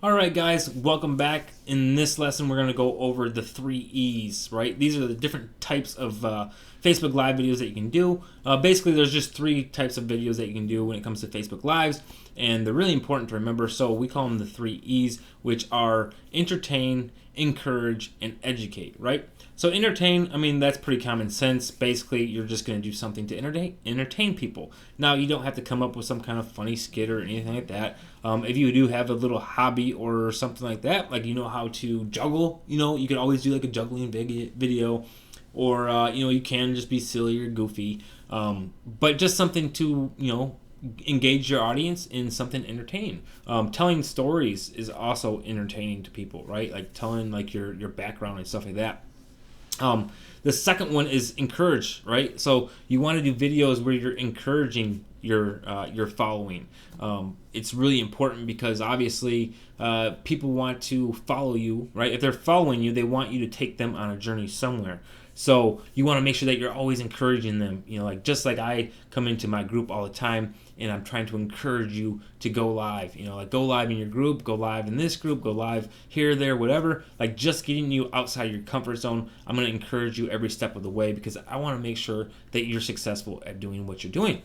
Alright guys, welcome back. In this lesson we're going to go over the 3 E's, right? These are the different types of Facebook Live videos that you can do. Basically there's just 3 types of videos that you can do when it comes to Facebook Lives, and they're really important to remember, so we call them the 3 E's, which are entertain, encourage, and educate, right? So entertain, I mean, that's pretty common sense. Basically, you're just going to do something to entertain people. Now, you don't have to come up with some kind of funny skit or anything like that. If you do have a little hobby or something like that, like you know how to juggle, you could always do like a juggling video, or you can just be silly or goofy, but just something to engage your audience in something entertaining. Telling stories is also entertaining to people, right? Like telling like your background and stuff like that. The second one is encourage, right? So you want to do videos where you're encouraging your following. It's really important because obviously people want to follow you, right? If they're following you, they want you to take them on a journey somewhere. So you want to make sure that you're always encouraging them. Like just like I come into my group all the time and I'm trying to encourage you to go live. Like go live in your group, go live in this group, go live here, there, whatever. Like just getting you outside your comfort zone. I'm going to encourage you every step of the way because I want to make sure that you're successful at doing what you're doing.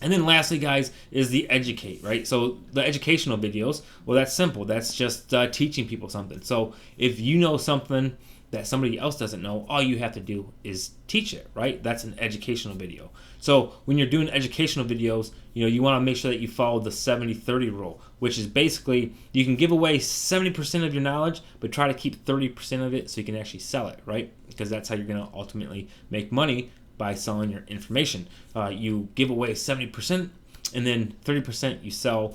And then lastly, guys, is the educate, right? So the educational videos, well, that's simple. That's just teaching people something. So if you know something that somebody else doesn't know, all you have to do is teach it, right? That's an educational video. So when you're doing educational videos, you want to make sure that you follow the 70-30 rule, which is basically you can give away 70% of your knowledge, but try to keep 30% of it so you can actually sell it, right? Because that's how you're going to ultimately make money, by selling your information. You give away 70%, and then 30% you sell,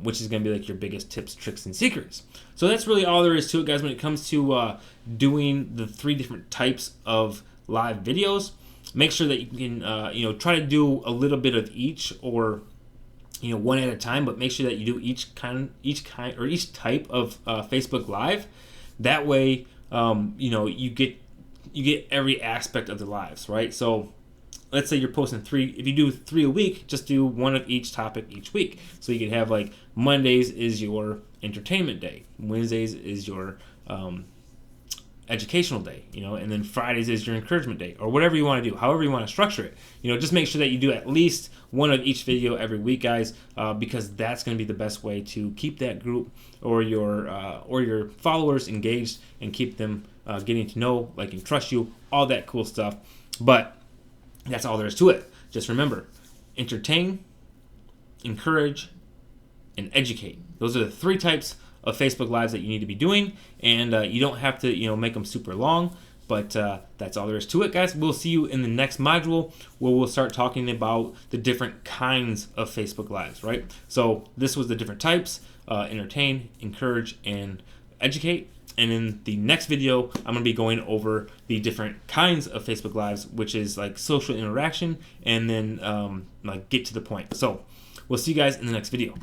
which is going to be like your biggest tips, tricks, and secrets. So that's really all there is to it, guys, when it comes to doing the 3 different types of live videos. Make sure that you can try to do a little bit of each, or one at a time, but make sure that you do each type of Facebook Live. That way you get every aspect of the lives, right? So let's say you're posting 3. If you do 3 a week, just do 1 of each topic each week. So you could have like Mondays is your entertainment day, Wednesdays is your educational day, and then Fridays is your encouragement day, or whatever you want to do, however you want to structure it. Just make sure that you do at least 1 of each video every week, guys, because that's going to be the best way to keep that group or your followers engaged and keep them getting to know, like, and trust you, all that cool stuff. But that's all there is to it. Just remember, entertain, encourage, and educate. Those are the 3 types of Facebook Lives that you need to be doing, and you don't have to make them super long, but that's all there is to it, guys. We'll see you in the next module where we'll start talking about the different kinds of Facebook Lives, right? So this was the different types: entertain, encourage, and educate. And in the next video, I'm going to be going over the different kinds of Facebook Lives, which is like social interaction, and then like get to the point. So we'll see you guys in the next video.